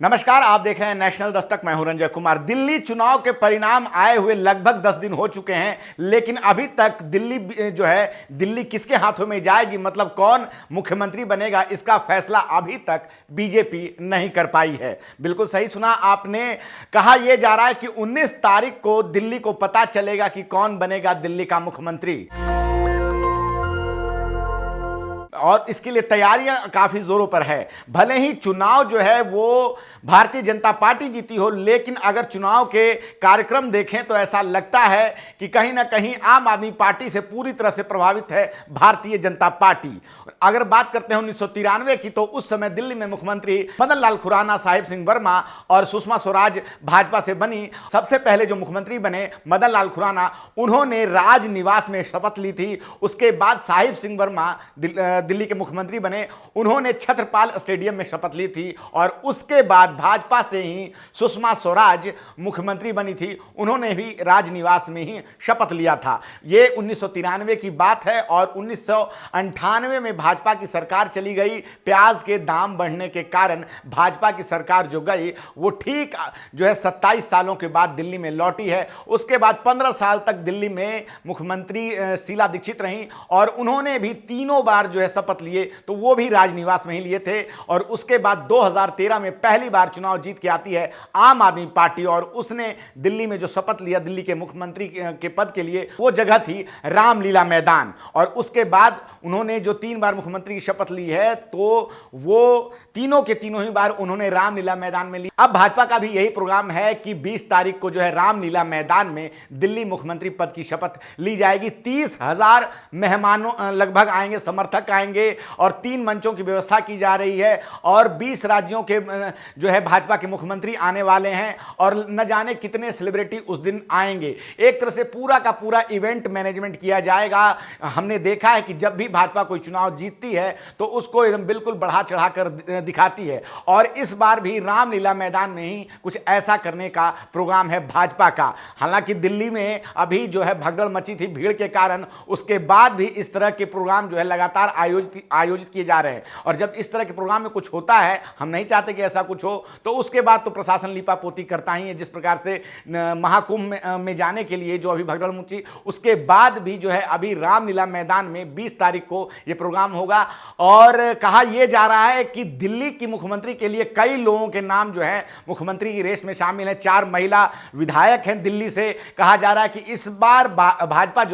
नमस्कार, आप देख रहे हैं नेशनल दस्तक। मैं हूं रंजय कुमार। दिल्ली चुनाव के परिणाम आए हुए लगभग 10 दिन हो चुके हैं, लेकिन अभी तक दिल्ली किसके हाथों में जाएगी, मतलब कौन मुख्यमंत्री बनेगा, इसका फैसला अभी तक बीजेपी नहीं कर पाई है। बिल्कुल सही सुना आपने। कहा यह जा रहा है कि 19 तारीख को दिल्ली को पता चलेगा कि कौन बनेगा दिल्ली का मुख्यमंत्री, और इसके लिए तैयारियां काफी जोरों पर है। भले ही चुनाव जो है वो भारतीय जनता पार्टी जीती हो, लेकिन अगर चुनाव के कार्यक्रम देखें तो ऐसा लगता है कि कहीं ना कहीं आम आदमी पार्टी से पूरी तरह से प्रभावित है भारतीय जनता पार्टी। अगर बात करते हैं 1993 की, तो उस समय दिल्ली में मुख्यमंत्री मदन लाल खुराना, साहिब सिंह वर्मा और सुषमा स्वराज भाजपा से बनी। सबसे पहले जो मुख्यमंत्री बने मदन लाल खुराना, उन्होंने राजनिवास में शपथ ली थी। उसके बाद साहिब सिंह वर्मा दिल्ली के मुख्यमंत्री बने, उन्होंने छत्रपाल स्टेडियम में शपथ ली थी। और उसके बाद भाजपा से ही सुषमा स्वराज मुख्यमंत्री बनी थी, उन्होंने भी राजनिवास में ही शपथ लिया था। यह 1993 की बात है। और 1998 में भाजपा की सरकार चली गई। प्याज के दाम बढ़ने के कारण भाजपा की सरकार जो गई, वो ठीक 27 सालों के बाद दिल्ली में लौटी है। उसके बाद 15 साल तक दिल्ली में मुख्यमंत्री शीला दीक्षित रहीं, और उन्होंने भी तीनों बार शपथ लिए, तो वो भी राजनिवास में ही लिए थे। और उसके बाद 2013 में पहली बार चुनाव जीत के आती है आम आदमी पार्टी, और उसने दिल्ली में जो शपथ लिया दिल्ली के मुख्यमंत्री के पद के लिए, वो जगह थी रामलीला मैदान। और उसके बाद उन्होंने जो 3 बार मुख्यमंत्री की शपथ ली है, तो वो तीनों के तीनों ही बार उन्होंने रामलीला मैदान में ली। अब भाजपा का भी यही प्रोग्राम है कि 20 तारीख को रामलीला मैदान में दिल्ली मुख्यमंत्री पद की शपथ ली जाएगी। 30,000 मेहमानों लगभग आएंगे, समर्थक आएंगे, और 3 मंचों की व्यवस्था की जा रही है। और 20 राज्यों के भाजपा के मुख्यमंत्री आने वाले हैं, और न जाने कितने सेलिब्रिटी उस दिन आएंगे। एक तरह से पूरा का पूरा इवेंट मैनेजमेंट किया जाएगा। हमने देखा है कि जब भी भाजपा कोई चुनाव जीतती है तो उसको एकदम बिल्कुल बढ़ा चढ़ाकर दिखाती है, और इस बार भी रामलीला मैदान में ही कुछ ऐसा करने का प्रोग्राम है भाजपा का। हालांकि दिल्ली में अभी भगदड़ मची थी भीड़ के कारण, उसके बाद भी इस तरह के प्रोग्राम लगातार आयोजित किए जा रहे हैं। और जब इस तरह के प्रोग्राम में कुछ होता है, हम नहीं चाहते कि ऐसा कुछ हो, तो उसके बाद तो प्रशासन लीपापोती करता ही है। जिस प्रकार से महाकुंभ में जाने के लिए जो अभी भगदड़ मची, उसके बाद भी अभी रामलीला मैदान में 20 तारीख को यह प्रोग्राम होगा। और कहा यह जा रहा है कि दिल्ली की मुख्यमंत्री के लिए कई लोगों के नाम मुख्यमंत्री की रेस में शामिल हैं। 4 महिला विधायक हैं दिल्ली से। कहा जा रहा है कि इस बार भाजपा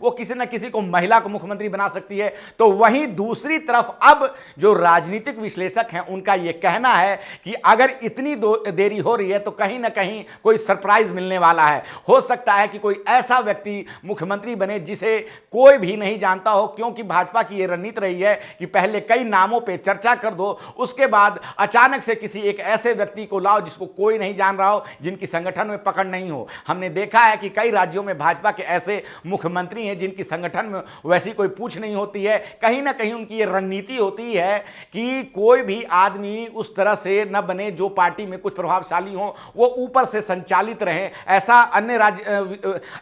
वो किसी न किसी को महिला को मुख्यमंत्री बना सकती है। तो वहीं दूसरी तरफ अब जो राजनीतिक विश्लेषक हैं, उनका यह कहना है कि अगर इतनी देरी हो रही है तो कहीं ना कहीं कोई सरप्राइज मिलने वाला है। हो सकता है कि कोई ऐसा व्यक्ति मुख्यमंत्री बने जिसे कोई भी नहीं जानता हो, क्योंकि भाजपा की यह रणनीति रही है कि पहले कई नामों पे चर्चा कर दो, उसके बाद अचानक से किसी एक ऐसे व्यक्ति को लाओ जिसको कोई नहीं जान रहा हो, जिनकी संगठन में पकड़ नहीं हो। हमने देखा है कि कई राज्यों में भाजपा के ऐसे मुख्यमंत्री हैं जिनकी संगठन में वैसी कोई पूछ नहीं होती है। कहीं ना कहीं उनकी ये रणनीति होती है कि कोई भी आदमी उस तरह से न बने जो पार्टी में कुछ प्रभावशाली हो, वो ऊपर से संचालित रहे। ऐसा अन्य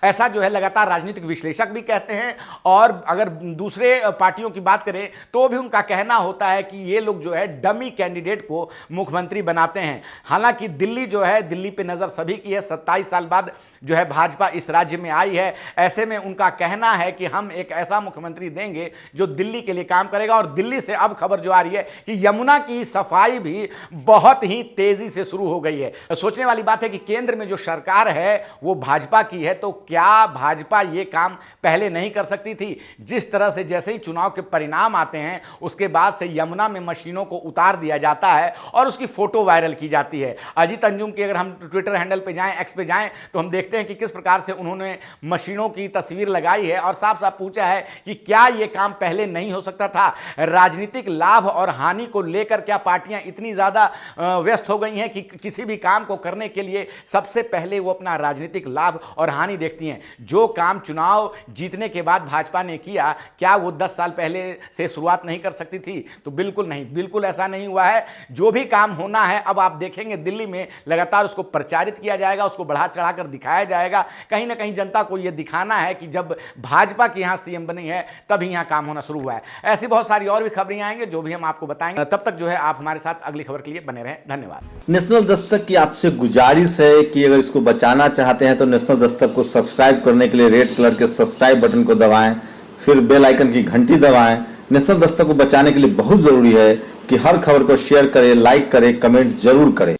ऐसा लगातार राजनीतिक विश्लेषक भी कहते हैं। और अगर दूसरे पार्टियों की बात करें तो भी उनका कहना होता है कि ये लोग डमी कैंडिडेट को मुख्यमंत्री बनाते हैं। हालांकि दिल्ली पे नजर सभी की है। 27 साल बाद भाजपा इस राज्य में आई है। ऐसे में उनका कहना है कि हम एक ऐसा मुख्यमंत्री देंगे जो दिल्ली के लिए काम करेगा। और दिल्ली से अब खबर जो आ रही है कि यमुना की सफाई भी बहुत ही तेजी से शुरू हो गई है। सोचने वाली बात है कि केंद्र में जो सरकार है वो भाजपा की है, तो क्या भाजपा ये काम पहले नहीं कर सकती थी? जिस तरह से जैसे ही चुनाव के परिणाम आते हैं, उसके बाद से यमुना में मशीनों को उतार दिया जाता है और उसकी फोटो वायरल की जाती है। अजीत अंजुम की अगर हम ट्विटर हैंडल पे जाएं, एक्स पे जाएं, तो हम देखते हैं कि किस प्रकार से उन्होंने मशीनों की तस्वीर लगाई है और साफ साफ पूछा है कि क्या यह काम पहले नहीं हो सकता था? राजनीतिक लाभ और हानि को लेकर क्या पार्टियां इतनी ज्यादा व्यस्त हो गई हैं कि किसी भी काम को करने के लिए सबसे पहले वो अपना राजनीतिक लाभ और हानि देखती हैं? जो काम चुनाव जीतने के बाद भाजपा ने किया, क्या वो 10 साल पहले से शुरुआत नहीं कर सकती थी? तो बिल्कुल नहीं, बिल्कुल ऐसा नहीं हुआ है। जो भी काम होना है अब आप देखेंगे दिल्ली में लगातार उसको प्रचारित किया जाएगा, उसको बढ़ा चढ़ाकर दिखाया जाएगा। कहीं ना कहीं जनता को यह दिखाना है कि जब भाजपा की यहां सीएम बनी है तभी यहां काम होना शुरू हुआ है। ऐसी बहुत सारी और भी खबरें आएंगे जो भी हम आपको बताएंगे। तब तक जो है आप हमारे साथ अगली खबर के लिए बने रहें। धन्यवाद। नेशनल दस्तक की आपसे गुजारिश है कि अगर इसको बचाना चाहते हैं तो नेशनल दस्तक को सब्सक्राइब करने के लिए रेड कलर के सब्सक्राइब बटन को दबाएं, फिर बेल आइकन की घंटी दबाएं। नेशनल दस्तक को बचाने के लिए बहुत जरूरी है कि हर खबर को शेयर करें, लाइक करें, कमेंट जरूर करें।